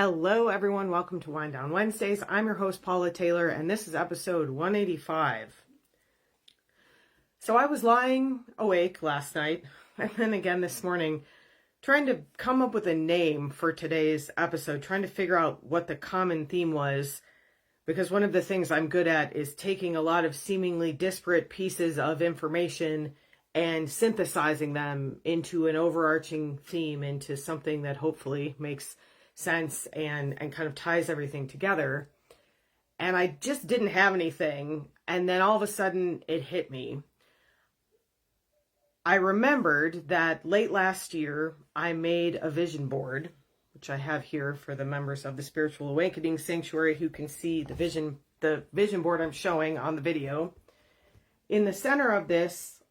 Hello everyone, welcome to Wind Down Wednesdays. I'm your host Paula Taylor and this is episode 185. So I was lying awake last night and then again this morning trying to come up with a name for today's episode, trying to figure out what the common theme was, because one of the things I'm good at is taking a lot of seemingly disparate pieces of information and synthesizing them into an overarching theme, into something that hopefully makes sense and kind of ties everything together. And I just didn't have anything. And then all of a sudden it hit me. I remembered that late last year, I made a vision board, which I have here for the members of the Spiritual Awakening Sanctuary who can see the vision board I'm showing on the video. In the center of this,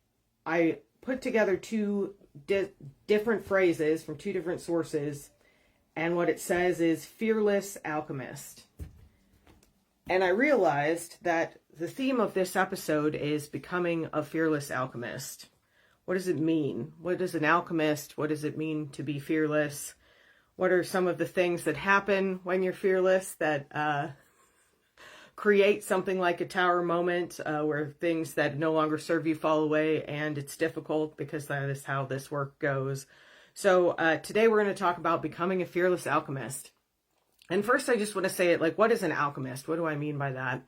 I put together two different phrases from two different sources. And what it says is fearless alchemist. And I realized that the theme of this episode is becoming a fearless alchemist. What does it mean? What is an alchemist? What does it mean to be fearless? What are some of the things that happen when you're fearless that create something like a tower moment where things that no longer serve you fall away, and it's difficult because that is how this work goes. So today we're going to talk about becoming a fearless alchemist. And first I just want to say it like, what is an alchemist? What do I mean by that?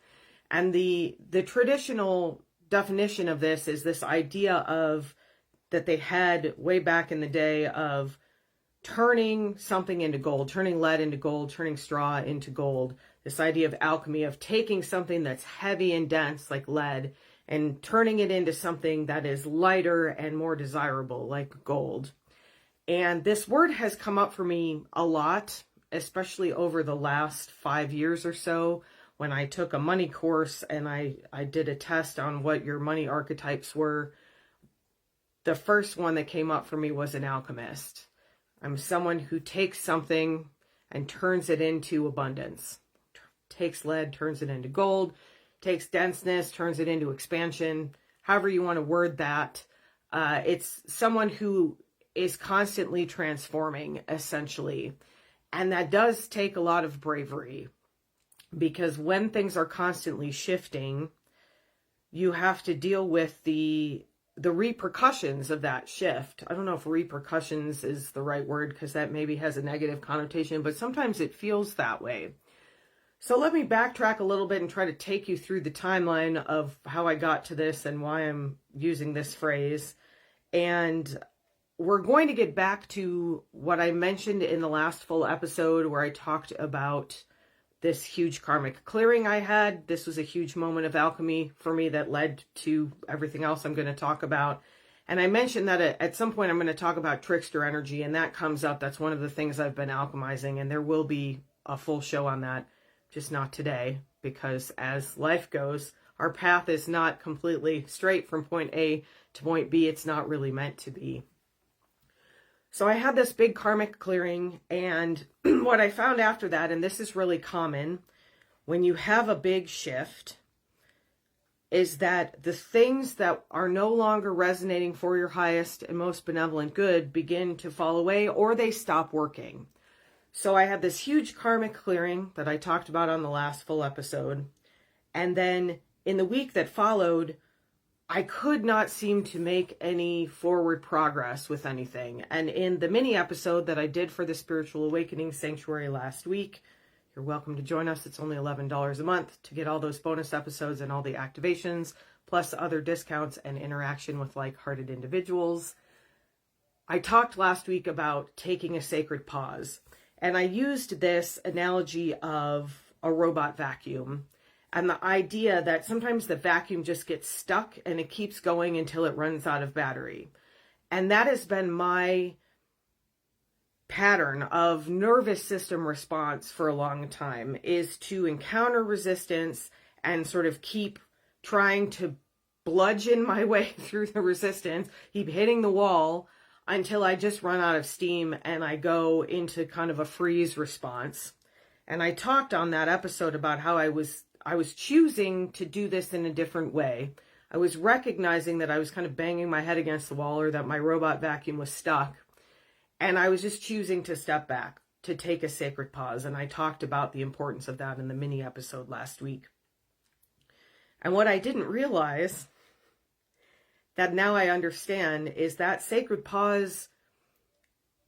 And the traditional definition of this is this idea of that they had way back in the day of turning something into gold, turning lead into gold, turning straw into gold. This idea of alchemy, of taking something that's heavy and dense like lead and turning it into something that is lighter and more desirable like gold. And this word has come up for me a lot, especially over the last 5 years or so, when I took a money course and I did a test on what your money archetypes were. The first one that came up for me was an alchemist. I'm someone who takes something and turns it into abundance. Takes lead, turns it into gold. Takes denseness, turns it into expansion. However you want to word that. It's someone who is constantly transforming, essentially. And that does take a lot of bravery, because when things are constantly shifting, you have to deal with the repercussions of that shift. I don't know if repercussions is the right word, because that maybe has a negative connotation, but sometimes it feels that way. So let me backtrack a little bit and try to take you through the timeline of how I got to this and why I'm using this phrase. And we're going to get back to what I mentioned in the last full episode where I talked about this huge karmic clearing I had. This was a huge moment of alchemy for me that led to everything else I'm going to talk about. And I mentioned that at some point I'm going to talk about trickster energy, and that comes up. That's one of the things I've been alchemizing, and there will be a full show on that, just not today, because as life goes, our path is not completely straight from point A to point B. It's not really meant to be. So I had this big karmic clearing, and what I found after that, and this is really common when you have a big shift, is that the things that are no longer resonating for your highest and most benevolent good begin to fall away, or they stop working. So I had this huge karmic clearing that I talked about on the last full episode, and then in the week that followed, I could not seem to make any forward progress with anything. And in the mini episode that I did for the Spiritual Awakening Sanctuary last week, you're welcome to join us. It's only $11 a month to get all those bonus episodes and all the activations, plus other discounts and interaction with like-hearted individuals. I talked last week about taking a sacred pause. And I used this analogy of a robot vacuum. And the idea that sometimes the vacuum just gets stuck and it keeps going until it runs out of battery. And that has been my pattern of nervous system response for a long time, is to encounter resistance and sort of keep trying to bludgeon my way through the resistance, keep hitting the wall until I just run out of steam and I go into kind of a freeze response. And I talked on that episode about how I was choosing to do this in a different way. I was recognizing that I was kind of banging my head against the wall, or that my robot vacuum was stuck. And I was just choosing to step back, to take a sacred pause. And I talked about the importance of that in the mini episode last week. And what I didn't realize, that now I understand, is that sacred pause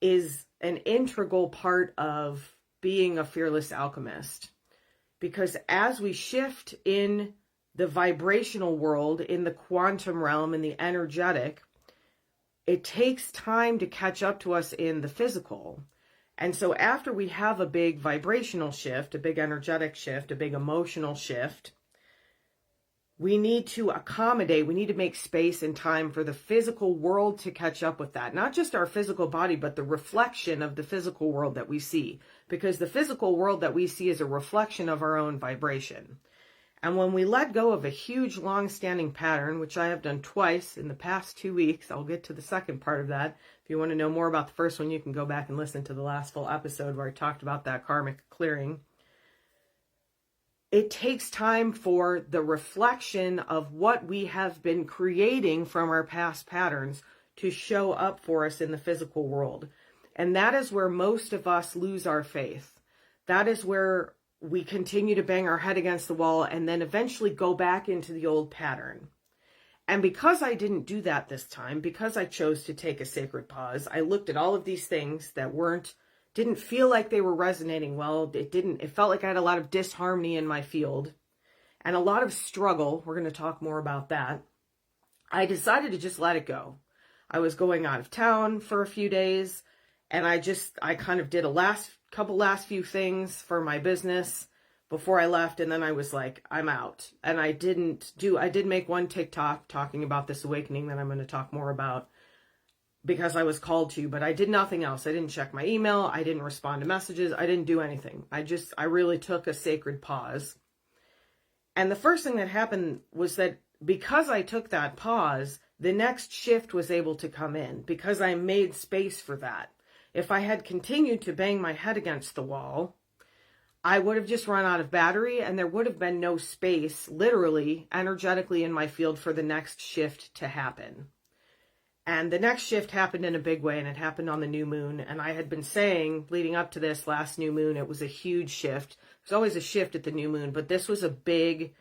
is an integral part of being a fearless alchemist. Because as we shift in the vibrational world, in the quantum realm, in the energetic, it takes time to catch up to us in the physical. And so after we have a big vibrational shift, a big energetic shift, a big emotional shift, we need to accommodate, we need to make space and time for the physical world to catch up with that. Not just our physical body, but the reflection of the physical world that we see. Because the physical world that we see is a reflection of our own vibration. And when we let go of a huge long-standing pattern, which I have done twice in the past 2 weeks, I'll get to the second part of that. If you want to know more about the first one, you can go back and listen to the last full episode where I talked about that karmic clearing. It takes time for the reflection of what we have been creating from our past patterns to show up for us in the physical world. And that is where most of us lose our faith. That is where we continue to bang our head against the wall and then eventually go back into the old pattern. And because I didn't do that this time, because I chose to take a sacred pause, I looked at all of these things that didn't feel like they were resonating well. It felt like I had a lot of disharmony in my field and a lot of struggle. We're going to talk more about that. I decided to just let it go. I was going out of town for a few days, and I kind of did a last few things for my business before I left, and then I was like, I'm out. And I did make one TikTok talking about this awakening that I'm going to talk more about because I was called to, but I did nothing else. I didn't check my email. I didn't respond to messages. I didn't do anything. I really took a sacred pause. And the first thing that happened was that because I took that pause, the next shift was able to come in because I made space for that. If I had continued to bang my head against the wall, I would have just run out of battery and there would have been no space, literally, energetically in my field for the next shift to happen. And the next shift happened in a big way, and it happened on the new moon. And I had been saying, leading up to this last new moon, it was a huge shift. There's always a shift at the new moon, but this was a big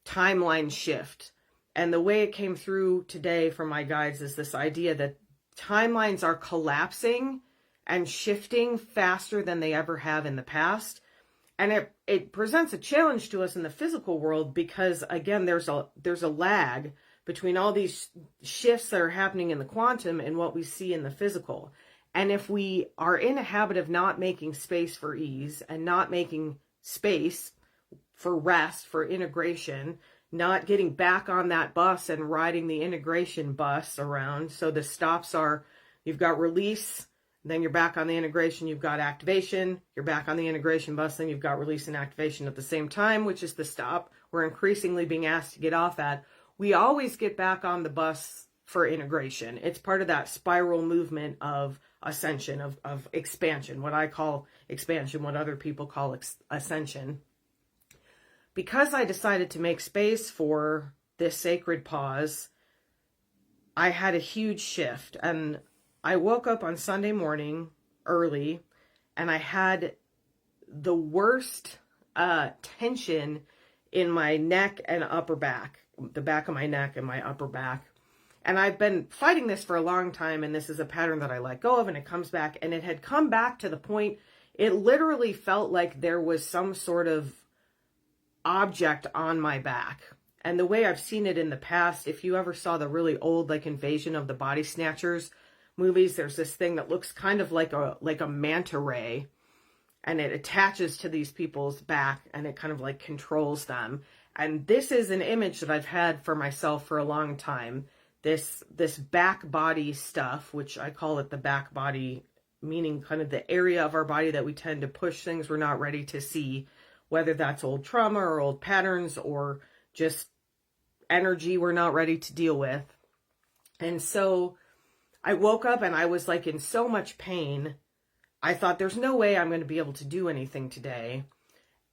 timeline shift. And the way it came through today from my guides is this idea that timelines are collapsing and shifting faster than they ever have in the past. And it presents a challenge to us in the physical world because, again, there's a lag between all these shifts that are happening in the quantum and what we see in the physical. And if we are in a habit of not making space for ease and not making space for rest, for integration, not getting back on that bus and riding the integration bus around. So the stops are, you've got release, then you're back on the integration, you've got activation, you're back on the integration bus, then you've got release and activation at the same time, which is the stop we're increasingly being asked to get off at. We always get back on the bus for integration. It's part of that spiral movement of ascension, of expansion, what I call expansion, what other people call ascension. Because I decided to make space for this sacred pause, I had a huge shift. And I woke up on Sunday morning early, and I had the worst tension in my neck and upper back. The back of my neck and my upper back. And I've been fighting this for a long time, and this is a pattern that I let go of, and it comes back, and it had come back to the point, it literally felt like there was some sort of object on my back. And the way I've seen it in the past, if you ever saw the really old, like, Invasion of the Body Snatchers movies, there's this thing that looks kind of like a manta ray, and it attaches to these people's back, and it kind of like controls them. And this is an image that I've had for myself for a long time. This back body stuff, which I call it the back body, meaning kind of the area of our body that we tend to push things we're not ready to see, whether that's old trauma or old patterns or just energy we're not ready to deal with. And so I woke up and I was like in so much pain. I thought there's no way I'm going to be able to do anything today.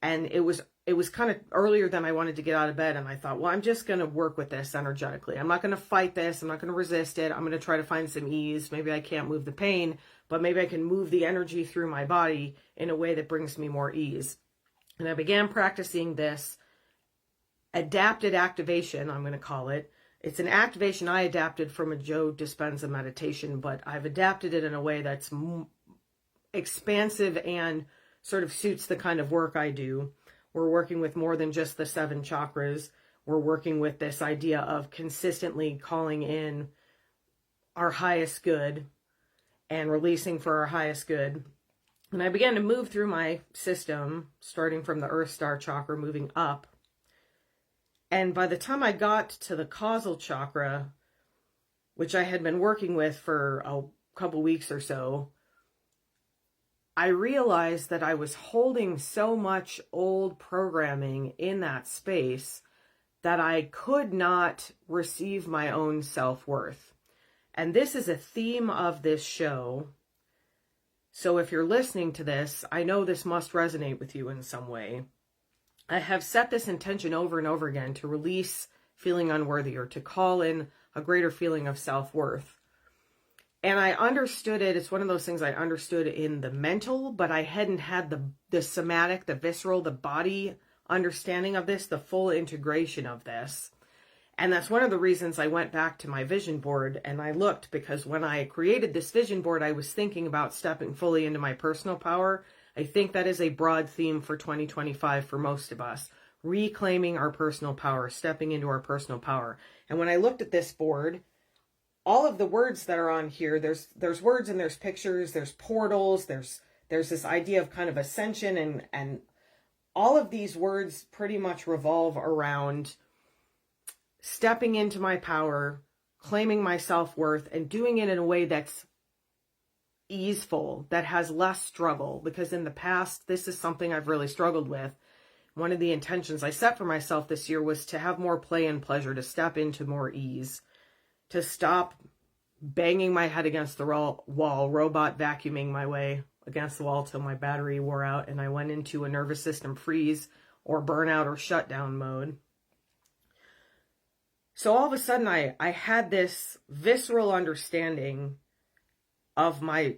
And it was kind of earlier than I wanted to get out of bed. And I thought, well, I'm just going to work with this energetically. I'm not going to fight this. I'm not going to resist it. I'm going to try to find some ease. Maybe I can't move the pain, but maybe I can move the energy through my body in a way that brings me more ease. And I began practicing this adapted activation, I'm going to call it. It's an activation I adapted from a Joe Dispenza meditation, but I've adapted it in a way that's expansive and sort of suits the kind of work I do. We're working with more than just the 7 chakras. We're working with this idea of consistently calling in our highest good and releasing for our highest good. And I began to move through my system, starting from the Earth Star chakra, moving up. And by the time I got to the causal chakra, which I had been working with for a couple weeks or so, I realized that I was holding so much old programming in that space that I could not receive my own self-worth. And this is a theme of this show. So if you're listening to this, I know this must resonate with you in some way. I have set this intention over and over again to release feeling unworthy, or to call in a greater feeling of self-worth. And I understood it. It's one of those things I understood in the mental, but I hadn't had the somatic, the visceral, the body understanding of this, the full integration of this. And that's one of the reasons I went back to my vision board and I looked, because when I created this vision board, I was thinking about stepping fully into my personal power. I think that is a broad theme for 2025 for most of us. Reclaiming our personal power, stepping into our personal power. And when I looked at this board, all of the words that are on here, there's words and there's pictures, there's portals, there's this idea of kind of ascension, and all of these words pretty much revolve around stepping into my power, claiming my self-worth, and doing it in a way that's easeful, that has less struggle. Because in the past, this is something I've really struggled with. One of the intentions I set for myself this year was to have more play and pleasure, to step into more ease, to stop banging my head against the wall, robot vacuuming my way against the wall till my battery wore out and I went into a nervous system freeze or burnout or shutdown mode. So all of a sudden I had this visceral understanding of my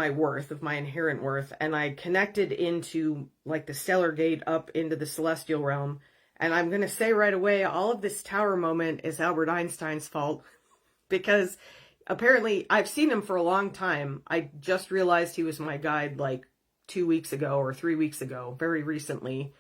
worth, of my inherent worth, and I connected into like the stellar gate up into the celestial realm. And I'm going to say right away, all of this tower moment is Albert Einstein's fault, because apparently I've seen him for a long time. I just realized he was my guide like 2 weeks ago or 3 weeks ago, very recently.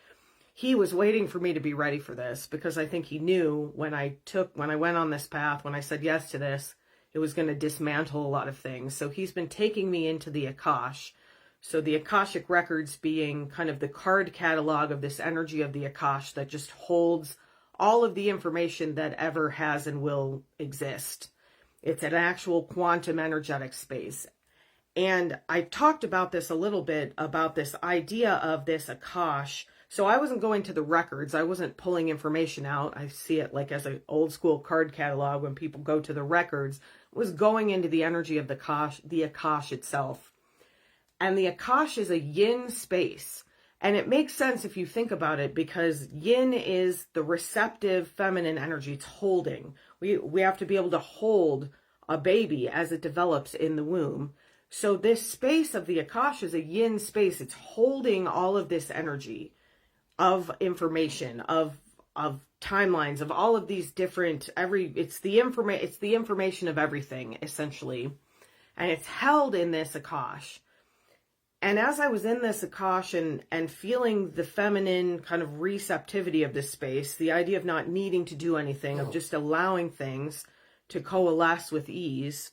He was waiting for me to be ready for this, because I think he knew when I went on this path, when I said yes to this, it was going to dismantle a lot of things. So he's been taking me into the Akash. So the Akashic records being kind of the card catalog of this energy of the Akash that just holds all of the information that ever has and will exist. It's an actual quantum energetic space. And I talked about this a little bit, about this idea of this Akash. So I wasn't going to the records. I wasn't pulling information out. I see it like as an old school card catalog when people go to the records. It was going into the energy of the Akash itself. And the Akash is a yin space. And it makes sense if you think about it, because yin is the receptive feminine energy. It's holding. We have to be able to hold a baby as it develops in the womb. So this space of the Akash is a yin space. It's holding all of this energy of information, of timelines, of all of these different, it's the information of everything, essentially. And it's held in this Akash. And as I was in this Akash and feeling the feminine kind of receptivity of this space, the idea of not needing to do anything, of just allowing things to coalesce with ease,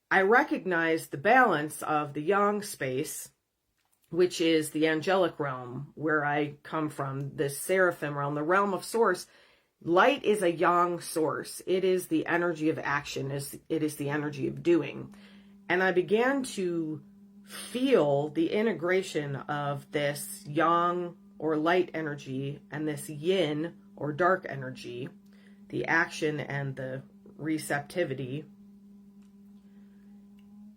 I recognized the balance of the yang space, which is the angelic realm, where I come from, the seraphim realm, the realm of source. Light is a yang source. It is the energy of action. It is the energy of doing. And I began to feel the integration of this yang or light energy and this yin or dark energy, the action and the receptivity.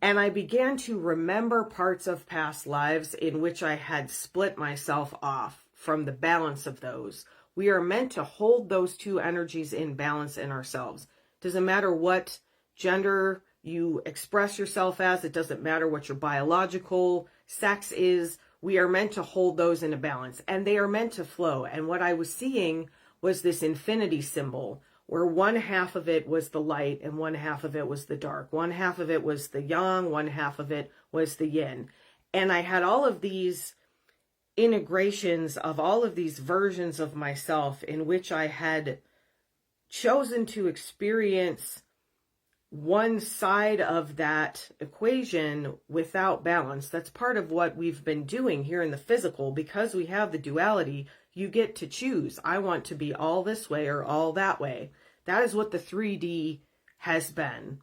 And I began to remember parts of past lives in which I had split myself off from the balance of those. We are meant to hold those two energies in balance in ourselves. Doesn't matter what gender you express yourself as. It doesn't matter what your biological sex is. We are meant to hold those in a balance, and they are meant to flow. And what I was seeing was this infinity symbol, where one half of it was the light and one half of it was the dark. One half of it was the yang, one half of it was the yin. And I had all of these integrations of all of these versions of myself in which I had chosen to experience one side of that equation without balance. That's part of what we've been doing here in the physical. Because we have the duality, you get to choose. I want to be all this way or all that way. That is what the 3D has been.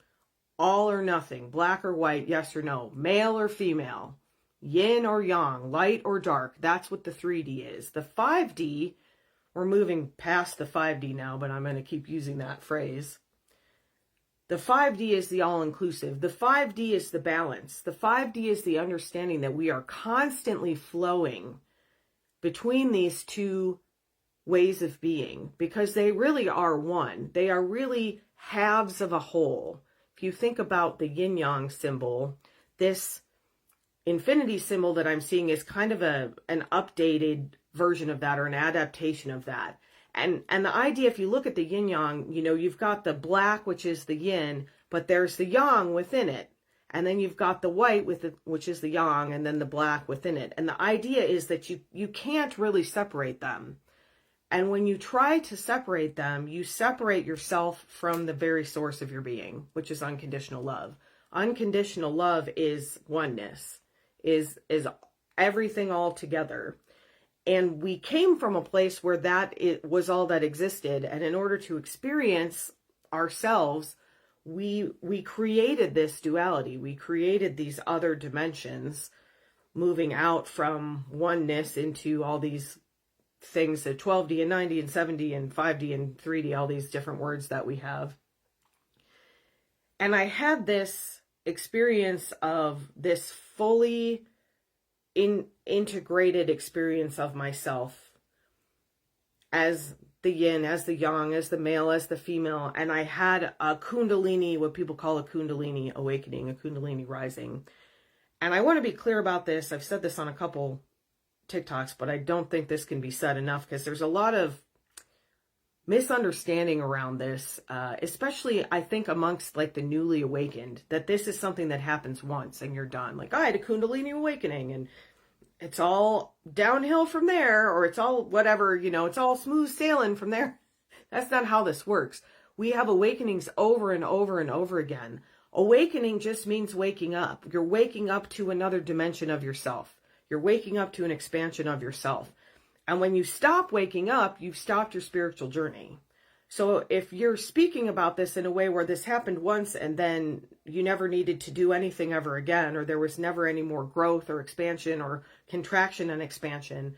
All or nothing, black or white, yes or no, male or female, yin or yang, light or dark. That's what the 3D is. The 5D, we're moving past the 5D now, but I'm going to keep using that phrase. The 5D is the all-inclusive. The 5D is the balance. The 5D is the understanding that we are constantly flowing between these two ways of being, because they really are one. They are really halves of a whole. If you think about the yin-yang symbol, this infinity symbol that I'm seeing is kind of an updated version of that, or an adaptation of that. And the idea, if you look at the yin-yang, you know, you've got the black, which is the yin, but there's the yang within it. And then you've got the white, which is the yang, and then the black within it. And the idea is that you can't really separate them. And when you try to separate them, you separate yourself from the very source of your being, which is unconditional love. Unconditional love is oneness, is everything all together. And we came from a place where it was all that existed. And in order to experience ourselves, we created this duality. We created these other dimensions, moving out from oneness into all these things, the 12D and 9D and 7D and 5D and 3D, all these different words that we have. And I had this experience of this fully integrated experience of myself as the yin, as the yang, as the male, as the female. And I had a kundalini, what people call a kundalini awakening, a kundalini rising. And I want to be clear about this. I've said this on a couple TikToks, but I don't think this can be said enough, because there's a lot of misunderstanding around this, especially I think amongst like the newly awakened, that this is something that happens once and you're done. Like, I had a kundalini awakening and it's all downhill from there, or it's all whatever, you know, it's all smooth sailing from there. That's not how this works. We have awakenings over and over and over again. Awakening just means waking up. You're waking up to another dimension of yourself. You're waking up to an expansion of yourself. And when you stop waking up, you've stopped your spiritual journey. So if you're speaking about this in a way where this happened once and then you never needed to do anything ever again, or there was never any more growth or expansion or contraction and expansion,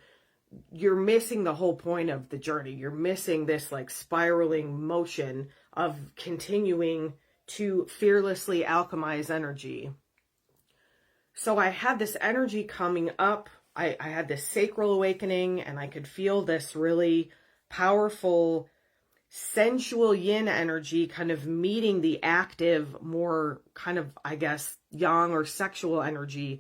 you're missing the whole point of the journey. You're missing this like spiraling motion of continuing to fearlessly alchemize energy. So I had this energy coming up. I had this sacral awakening, and I could feel this really powerful sensual yin energy kind of meeting the active, more kind of, I guess, yang or sexual energy.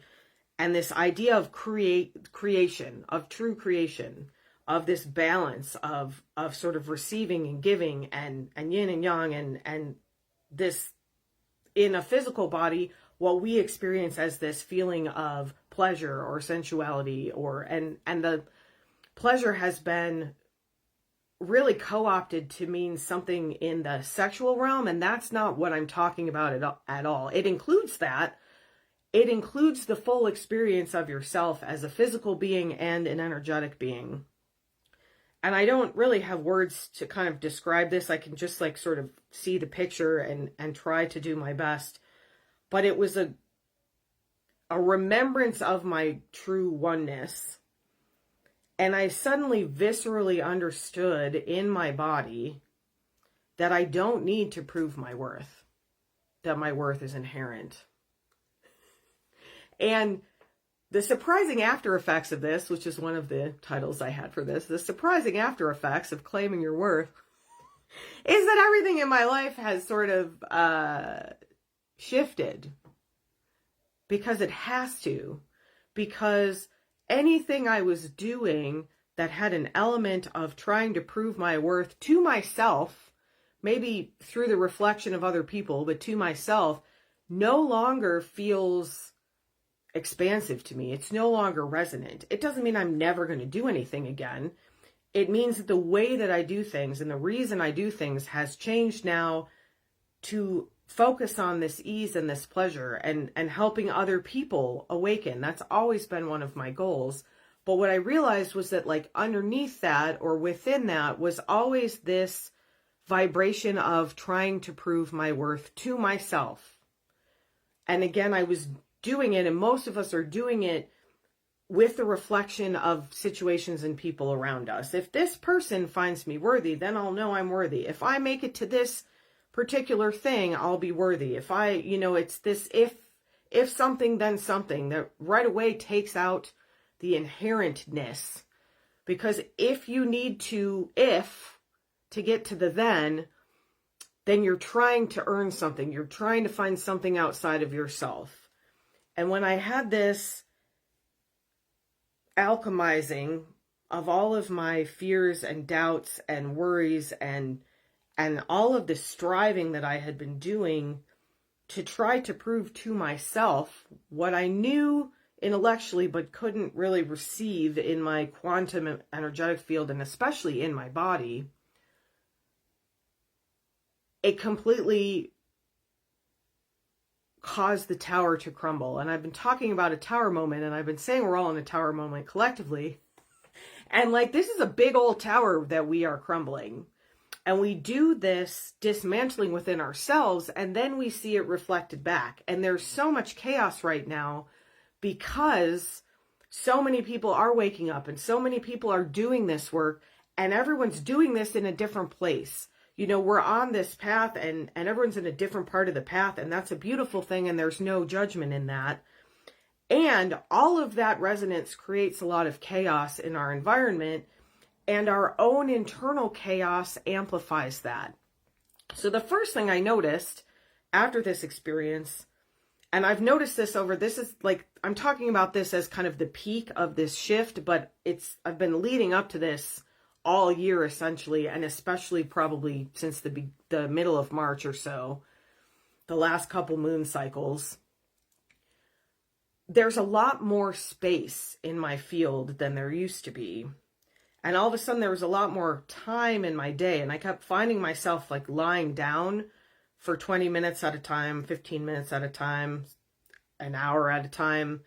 And this idea of creation, of true creation, of this balance of sort of receiving and giving and yin and yang, and this in a physical body, what we experience as this feeling of pleasure or sensuality, and the pleasure has been really co-opted to mean something in the sexual realm, and that's not what I'm talking about at all. It includes that. It includes the full experience of yourself as a physical being and an energetic being. And I don't really have words to kind of describe this. I can just like sort of see the picture and try to do my best. But it was a remembrance of my true oneness. And I suddenly viscerally understood in my body that I don't need to prove my worth, that my worth is inherent. And the surprising after effects of this, which is one of the titles I had for this, the surprising after effects of claiming your worth, is that everything in my life has sort of shifted. Because it has to. Because anything I was doing that had an element of trying to prove my worth to myself, maybe through the reflection of other people, but to myself, no longer feels expansive to me. It's no longer resonant. It doesn't mean I'm never going to do anything again. It means that the way that I do things and the reason I do things has changed now to focus on this ease and this pleasure and helping other people awaken. That's always been one of my goals. But what I realized was that like underneath that or within that was always this vibration of trying to prove my worth to myself. And again, I was doing it, and most of us are doing it with the reflection of situations and people around us. If this person finds me worthy, then I'll know I'm worthy. If I make it to this particular thing, I'll be worthy. If I, it's this if something, then something that right away takes out the inherentness. Because if you need to get to the then you're trying to earn something. You're trying to find something outside of yourself. And when I had this alchemizing of all of my fears and doubts and worries and all of the striving that I had been doing to try to prove to myself what I knew intellectually but couldn't really receive in my quantum energetic field and especially in my body, it completely caused the tower to crumble. And I've been talking about a tower moment, and I've been saying we're all in a tower moment collectively. And like, this is a big old tower that we are crumbling. And we do this dismantling within ourselves, and then we see it reflected back. And there's so much chaos right now because so many people are waking up and so many people are doing this work, and everyone's doing this in a different place. We're on this path and everyone's in a different part of the path, and that's a beautiful thing, and there's no judgment in that. And all of that resonance creates a lot of chaos in our environment, and our own internal chaos amplifies that. So the first thing I noticed after this experience, and I've noticed this this is like, I'm talking about this as kind of the peak of this shift, but I've been leading up to this all year essentially, and especially probably since the middle of March or so, the last couple moon cycles. There's a lot more space in my field than there used to be. And all of a sudden there was a lot more time in my day, and I kept finding myself like lying down for 20 minutes at a time, 15 minutes at a time, an hour at a time,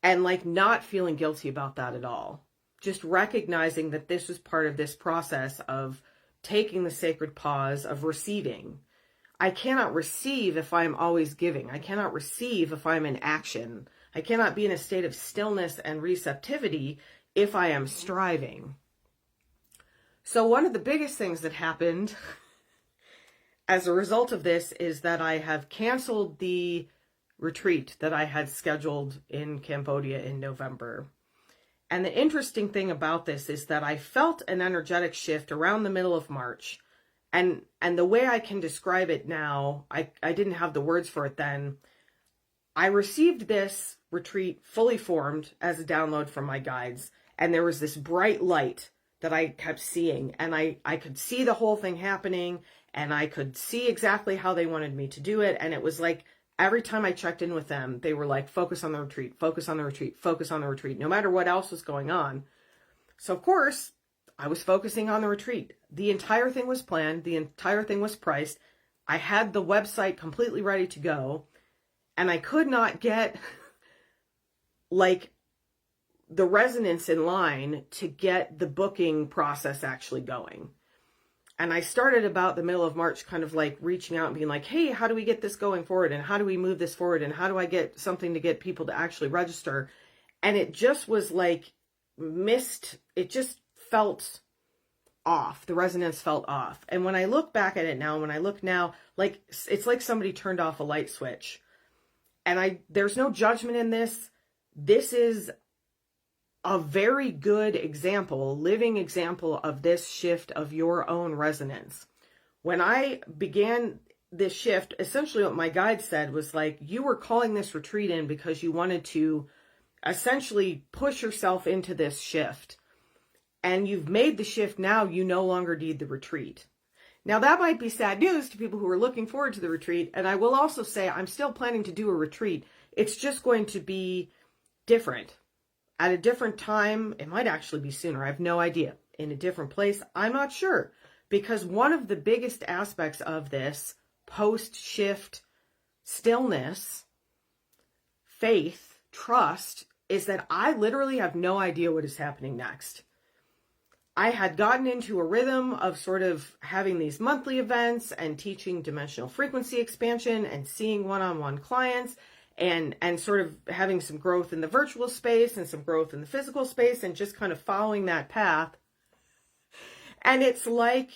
and like not feeling guilty about that at all. Just recognizing that this was part of this process of taking the sacred pause, of receiving. I cannot receive if I'm always giving. I cannot receive if I'm in action. I cannot be in a state of stillness and receptivity if I am striving. So one of the biggest things that happened as a result of this is that I have canceled the retreat that I had scheduled in Cambodia in November. And the interesting thing about this is that I felt an energetic shift around the middle of March. And the way I can describe it now, I didn't have the words for it then. I received this retreat fully formed as a download from my guides. And there was this bright light that I kept seeing. And I could see the whole thing happening. And I could see exactly how they wanted me to do it. And it was like, every time I checked in with them, they were like, focus on the retreat, focus on the retreat, focus on the retreat, no matter what else was going on. So of course, I was focusing on the retreat. The entire thing was planned. The entire thing was priced. I had the website completely ready to go. And I could not get like the resonance in line to get the booking process actually going. And I started about the middle of March kind of like reaching out and being like, hey, how do we get this going forward? And how do we move this forward? And how do I get something to get people to actually register? And it just was like it just felt off. The resonance felt off. And when I look back at it now, like it's like somebody turned off a light switch. And there's no judgment in this. this is a very good example, living example of this shift of your own resonance. When I began this shift, essentially what my guide said was like, you were calling this retreat in because you wanted to essentially push yourself into this shift. And you've made the shift now, you no longer need the retreat. Now that might be sad news to people who are looking forward to the retreat. And I will also say I'm still planning to do a retreat. It's just going to be different. At a different time, it might actually be sooner. I have no idea. In a different place, I'm not sure. Because one of the biggest aspects of this post-shift stillness, faith, trust, is that I literally have no idea what is happening next. I had gotten into a rhythm of sort of having these monthly events and teaching dimensional frequency expansion and seeing one-on-one clients and sort of having some growth in the virtual space and some growth in the physical space and just kind of following that path. And it's like,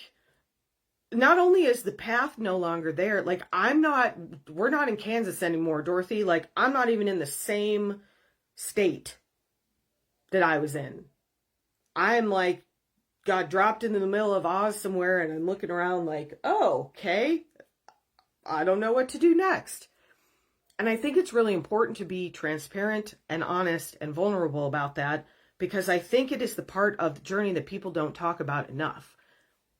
not only is the path no longer there, like we're not in Kansas anymore, Dorothy. Like I'm not even in the same state that I was in. I'm like, got dropped into the middle of Oz somewhere and I'm looking around like, oh, okay, I don't know what to do next. And I think it's really important to be transparent and honest and vulnerable about that, because I think it is the part of the journey that people don't talk about enough.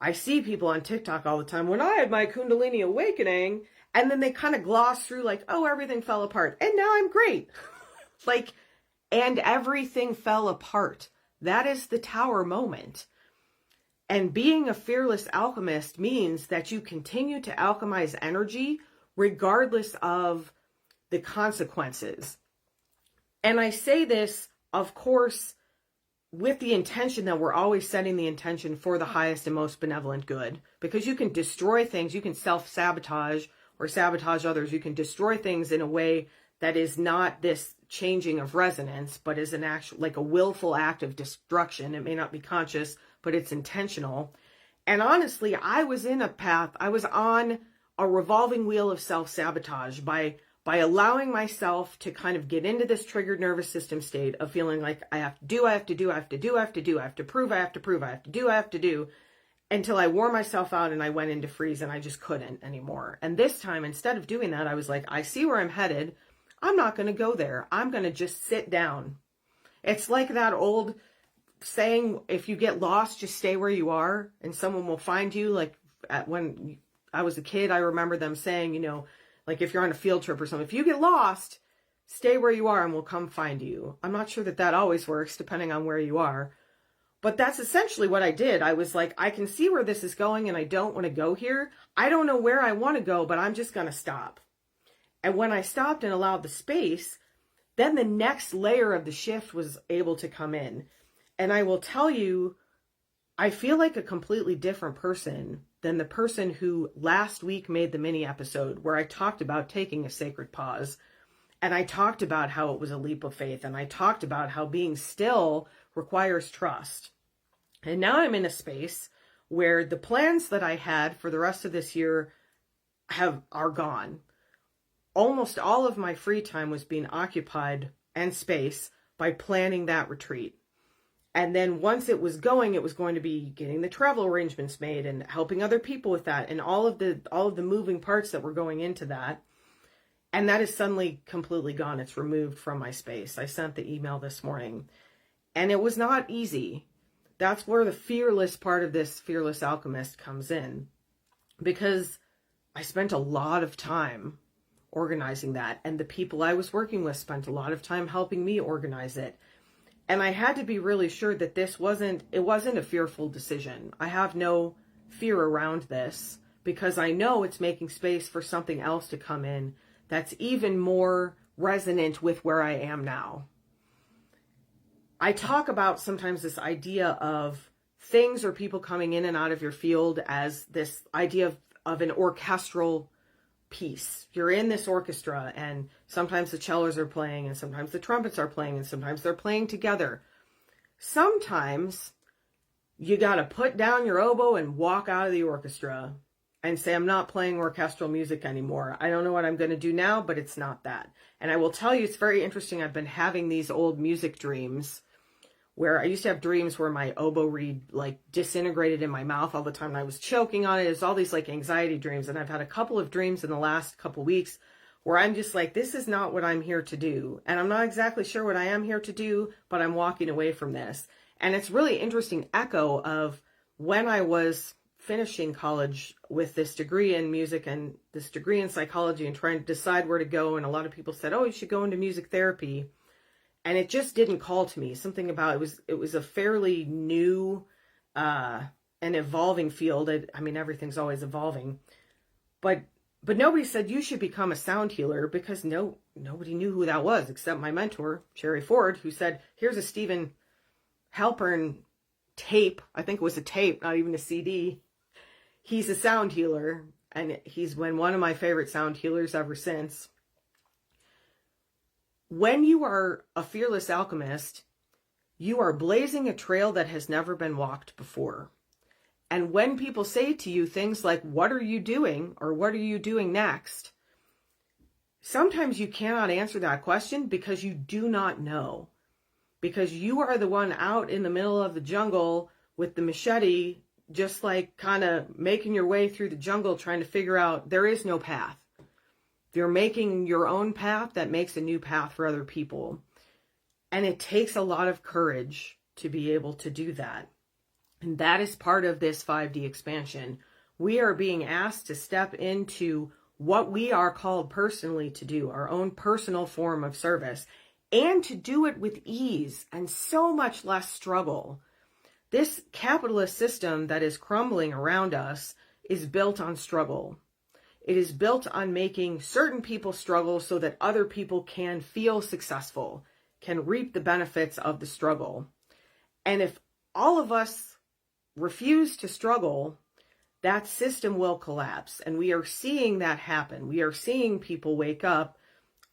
I see people on TikTok all the time, when I had my Kundalini awakening, and then they kind of gloss through like, oh, everything fell apart. And now I'm great. Like, and everything fell apart. That is the tower moment. And being a fearless alchemist means that you continue to alchemize energy regardless of the consequences. And I say this, of course, with the intention that we're always setting the intention for the highest and most benevolent good, because you can destroy things, you can self-sabotage or sabotage others, you can destroy things in a way that is not this changing of resonance, but is an actual, like a willful act of destruction. It may not be conscious, but it's intentional. And honestly, I was in a path, I was on a revolving wheel of self-sabotage by allowing myself to kind of get into this triggered nervous system state of feeling like I have to do, I have to do, I have to do, I have to do, I have to prove, I have to prove, I have to do, I have to do, until I wore myself out and I went into freeze and I just couldn't anymore. And this time, instead of doing that, I was like, I see where I'm headed. I'm not going to go there. I'm going to just sit down. It's like that old saying, if you get lost, just stay where you are and someone will find you. Like when I was a kid, I remember them saying, you know, like if you're on a field trip or something, if you get lost, stay where you are and we'll come find you. I'm not sure that that always works depending on where you are. But that's essentially what I did. I was like, I can see where this is going and I don't want to go here. I don't know where I want to go, but I'm just going to stop. And when I stopped and allowed the space, then the next layer of the shift was able to come in. And I will tell you, I feel like a completely different person than the person who last week made the mini episode where I talked about taking a sacred pause. And I talked about how it was a leap of faith. And I talked about how being still requires trust. And now I'm in a space where the plans that I had for the rest of this year are gone. Almost all of my free time was being occupied and space by planning that retreat. And then once it was going to be getting the travel arrangements made and helping other people with that and all of the moving parts that were going into that. And that is suddenly completely gone. It's removed from my space. I sent the email this morning and it was not easy. That's where the fearless part of this fearless alchemist comes in, because I spent a lot of time organizing that. And the people I was working with spent a lot of time helping me organize it. And I had to be really sure that it wasn't a fearful decision. I have no fear around this because I know it's making space for something else to come in that's even more resonant with where I am now. I talk about sometimes this idea of things or people coming in and out of your field as this idea of an orchestral piece. You're in this orchestra and sometimes the cellos are playing and sometimes the trumpets are playing and sometimes they're playing together. Sometimes you got to put down your oboe and walk out of the orchestra and say, I'm not playing orchestral music anymore. I don't know what I'm going to do now, but it's not that. And I will tell you, it's very interesting. I've been having these old music dreams where I used to have dreams where my oboe reed like disintegrated in my mouth all the time and I was choking on it. It's all these like anxiety dreams. And I've had a couple of dreams in the last couple weeks where I'm just like, this is not what I'm here to do. And I'm not exactly sure what I am here to do, but I'm walking away from this. And it's really interesting echo of when I was finishing college with this degree in music and this degree in psychology and trying to decide where to go. And a lot of people said, oh, you should go into music therapy. And it just didn't call to me. Something about it was a fairly new and evolving field. I mean, everything's always evolving. But nobody said you should become a sound healer, because nobody knew who that was except my mentor, Sherry Ford, who said, here's a Stephen Halpern tape. I think it was a tape, not even a CD. He's a sound healer, and he's been one of my favorite sound healers ever since. When you are a fearless alchemist, you are blazing a trail that has never been walked before. And when people say to you things like, what are you doing? Or what are you doing next? Sometimes you cannot answer that question because you do not know. Because you are the one out in the middle of the jungle with the machete, just like kind of making your way through the jungle, trying to figure out there is no path. You're making your own path that makes a new path for other people. And it takes a lot of courage to be able to do that. And that is part of this 5D expansion. We are being asked to step into what we are called personally to do, our own personal form of service, and to do it with ease and so much less struggle. This capitalist system that is crumbling around us is built on struggle. It is built on making certain people struggle so that other people can feel successful, can reap the benefits of the struggle. And if all of us refuse to struggle, that system will collapse. And we are seeing that happen. We are seeing people wake up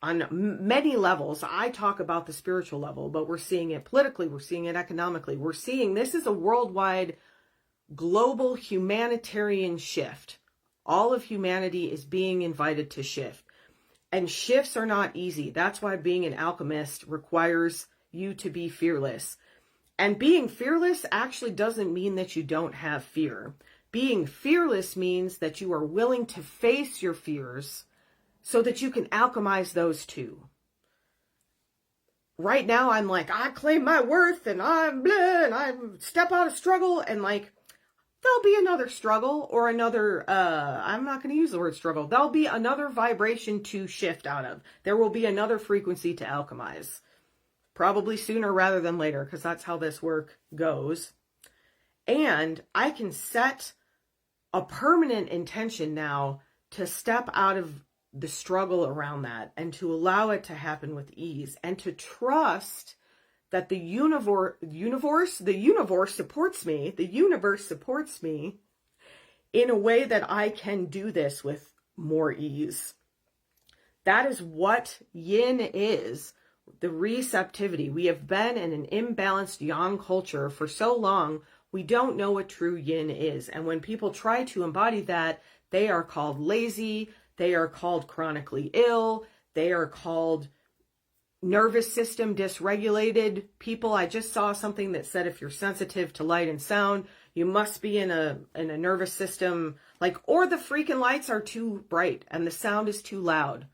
on many levels. I talk about the spiritual level, but we're seeing it politically. We're seeing it economically. We're seeing this is a worldwide, global humanitarian shift. All of humanity is being invited to shift. And shifts are not easy. That's why being an alchemist requires you to be fearless. And being fearless actually doesn't mean that you don't have fear. Being fearless means that you are willing to face your fears so that you can alchemize those too. Right now, I'm like, I claim my worth and I'm blah, and I step out of struggle, and like, there'll be another struggle or another, I'm not going to use the word struggle. There'll be another vibration to shift out of. There will be another frequency to alchemize. Probably sooner rather than later, because that's how this work goes. And I can set a permanent intention now to step out of the struggle around that and to allow it to happen with ease and to trust that the universe supports me. The universe supports me in a way that I can do this with more ease. That is what yin is, the receptivity. We have been in an imbalanced yang culture for so long, we don't know what true yin is. And when people try to embody that, they are called lazy, they are called chronically ill, they are called nervous system dysregulated people. I just saw something that said if you're sensitive to light and sound, you must be in a nervous system, like, or the freaking lights are too bright and the sound is too loud.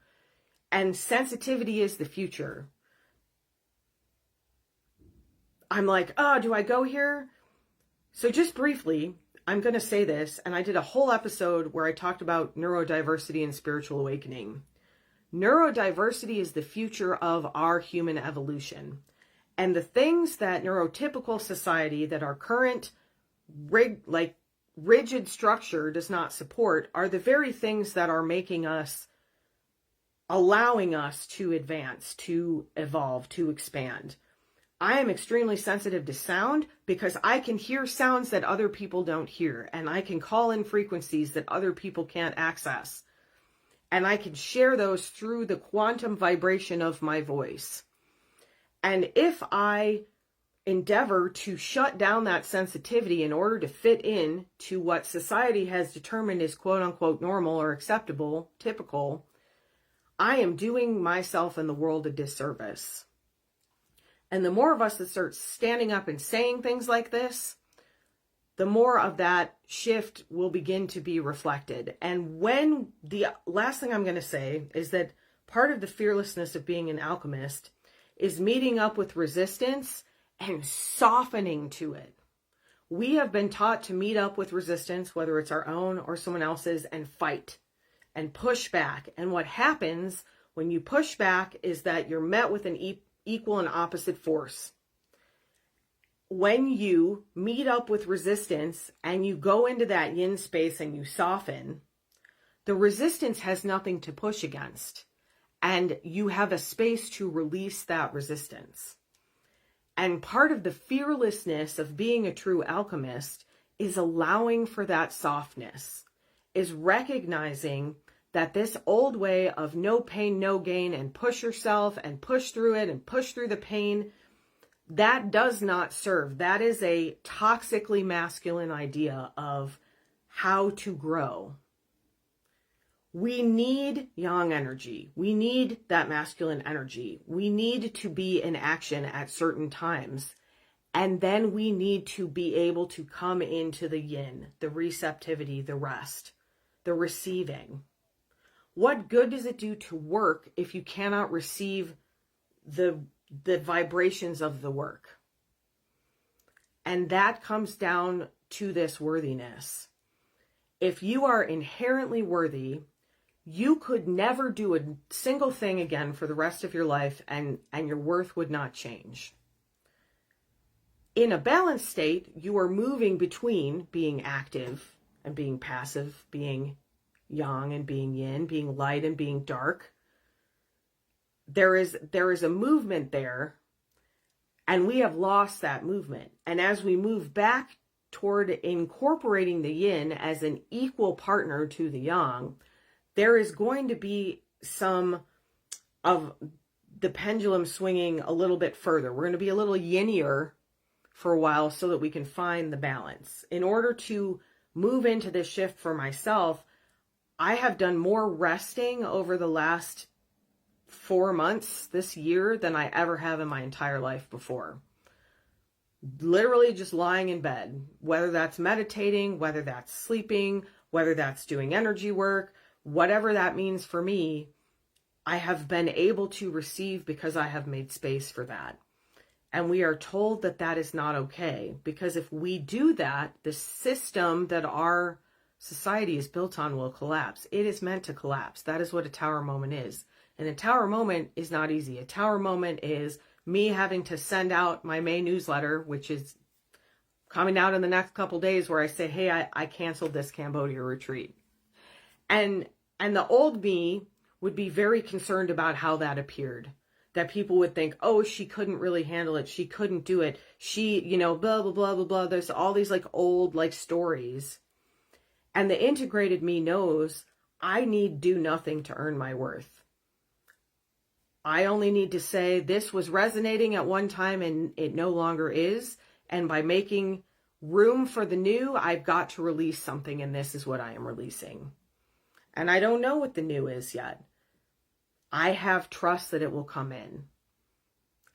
And sensitivity is the future. I'm like, oh, do I go here? So just briefly, I'm going to say this, and I did a whole episode where I talked about neurodiversity and spiritual awakening. Neurodiversity is the future of our human evolution. And the things that neurotypical society, that our current rigid structure does not support, are the very things that are making us, allowing us to advance, to evolve, to expand. I am extremely sensitive to sound because I can hear sounds that other people don't hear, and I can call in frequencies that other people can't access. And I can share those through the quantum vibration of my voice. And if I endeavor to shut down that sensitivity in order to fit in to what society has determined is quote unquote normal or acceptable, typical, I am doing myself and the world a disservice. And the more of us that start standing up and saying things like this, the more of that shift will begin to be reflected. And when the last thing I'm going to say is that part of the fearlessness of being an alchemist is meeting up with resistance and softening to it. We have been taught to meet up with resistance, whether it's our own or someone else's, and fight and push back. And what happens when you push back is that you're met with an equal and opposite force. When you meet up with resistance and you go into that yin space and you soften, the resistance has nothing to push against. And you have a space to release that resistance. And part of the fearlessness of being a true alchemist is allowing for that softness, is recognizing that this old way of no pain, no gain, and push yourself and push through it and push through the pain, that does not serve. That is a toxically masculine idea of how to grow. We need yang energy. We need that masculine energy. We need to be in action at certain times. And then we need to be able to come into the yin, the receptivity, the rest, the receiving. What good does it do to work if you cannot receive the vibrations of the work? And that comes down to this worthiness. If you are inherently worthy, you could never do a single thing again for the rest of your life, and your worth would not change. In a balanced state, you are moving between being active and being passive, being yang and being yin, being light and being dark. There is a movement there, and we have lost that movement. And as we move back toward incorporating the yin as an equal partner to the yang, there is going to be some of the pendulum swinging a little bit further. We're going to be a little yinnier for a while so that we can find the balance. In order to move into this shift for myself, I have done more resting over the last 4 months this year than I ever have in my entire life before. Literally just lying in bed, whether that's meditating, whether that's sleeping, whether that's doing energy work, whatever that means for me, I have been able to receive because I have made space for that. And we are told that that is not okay, because if we do that, the system that our society is built on will collapse. It is meant to collapse. That is what a tower moment is. And a tower moment is not easy. A tower moment is me having to send out my May newsletter, which is coming out in the next couple days, where I say, hey, I canceled this Cambodia retreat. And the old me would be very concerned about how that appeared. That people would think, oh, she couldn't really handle it. She couldn't do it. She, blah, blah, blah, blah, blah. There's all these old stories. And the integrated me knows I need do nothing to earn my worth. I only need to say this was resonating at one time and it no longer is. And by making room for the new, I've got to release something, and this is what I am releasing. And I don't know what the new is yet. I have trust that it will come in.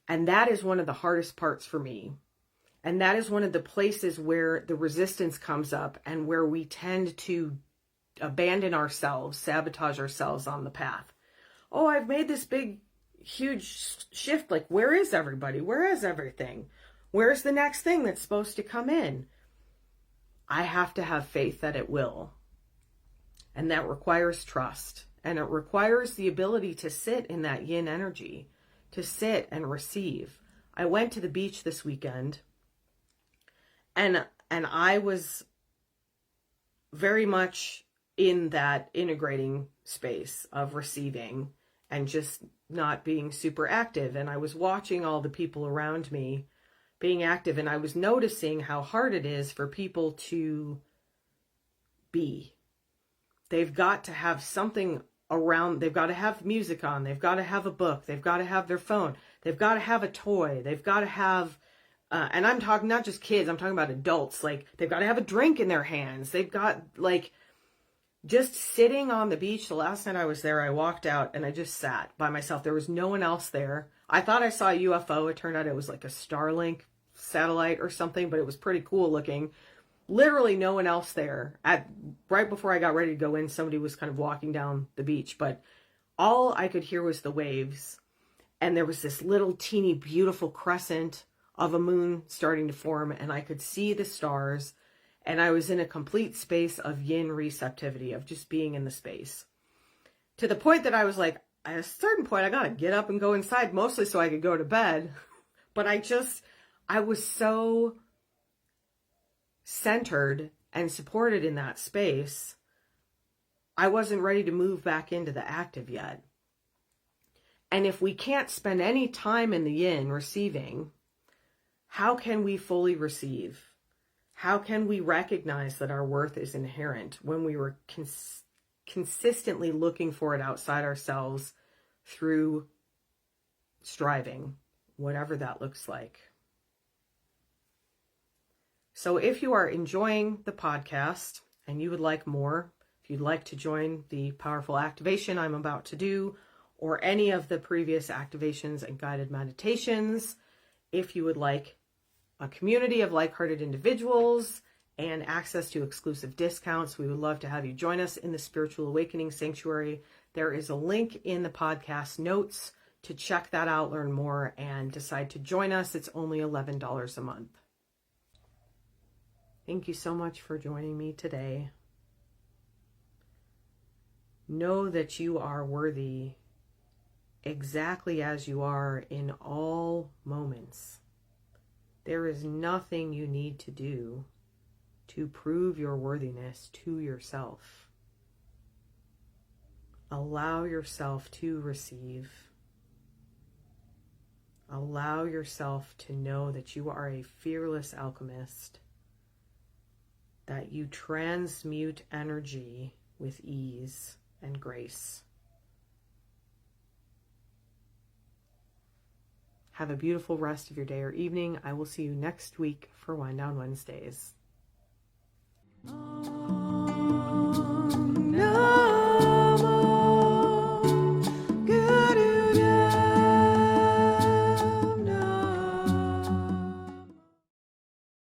And that is one of the hardest parts for me. And that is one of the places where the resistance comes up and where we tend to abandon ourselves, sabotage ourselves on the path. Oh, I've made this big, huge shift. Where is everybody? Where is everything? Where's the next thing that's supposed to come in? I have to have faith that it will. And that requires trust. And it requires the ability to sit in that yin energy, to sit and receive. I went to the beach this weekend, and I was very much in that integrating space of receiving and just not being super active. And I was watching all the people around me being active, and I was noticing how hard it is for people to be. They've got to have something around. They've got to have music on. They've got to have a book. They've got to have their phone. They've got to have a toy. They've got to have And I'm talking not just kids, I'm talking about adults. Like, they've got to have a drink in their hands. They've got, like, just sitting on the beach. The last night I was there, I walked out and I just sat by myself. There was no one else there. I thought I saw a UFO. It turned out it was like a Starlink satellite or something, but it was pretty cool looking. Literally no one else there. Right before I got ready to go in, somebody was kind of walking down the beach, but all I could hear was the waves. And there was this little teeny beautiful crescent of a moon starting to form, and I could see the stars, and I was in a complete space of yin receptivity, of just being in the space. To the point that I was like, at a certain point, I gotta get up and go inside, mostly so I could go to bed. But I was so centered and supported in that space, I wasn't ready to move back into the active yet. And if we can't spend any time in the yin receiving, how can we fully receive? How can we recognize that our worth is inherent when we were consistently looking for it outside ourselves through striving, whatever that looks like? So if you are enjoying the podcast and you would like more, if you'd like to join the powerful activation I'm about to do, or any of the previous activations and guided meditations, if you would like a community of like-hearted individuals and access to exclusive discounts, we would love to have you join us in the Spiritual Awakening Sanctuary. There is a link in the podcast notes to check that out, learn more, and decide to join us. It's only $11 a month. Thank you so much for joining me today. Know that you are worthy exactly as you are in all moments. There is nothing you need to do to prove your worthiness to yourself. Allow yourself to receive. Allow yourself to know that you are a fearless alchemist, that you transmute energy with ease and grace. Have a beautiful rest of your day or evening. I will see you next week for Wind Down Wednesdays. No.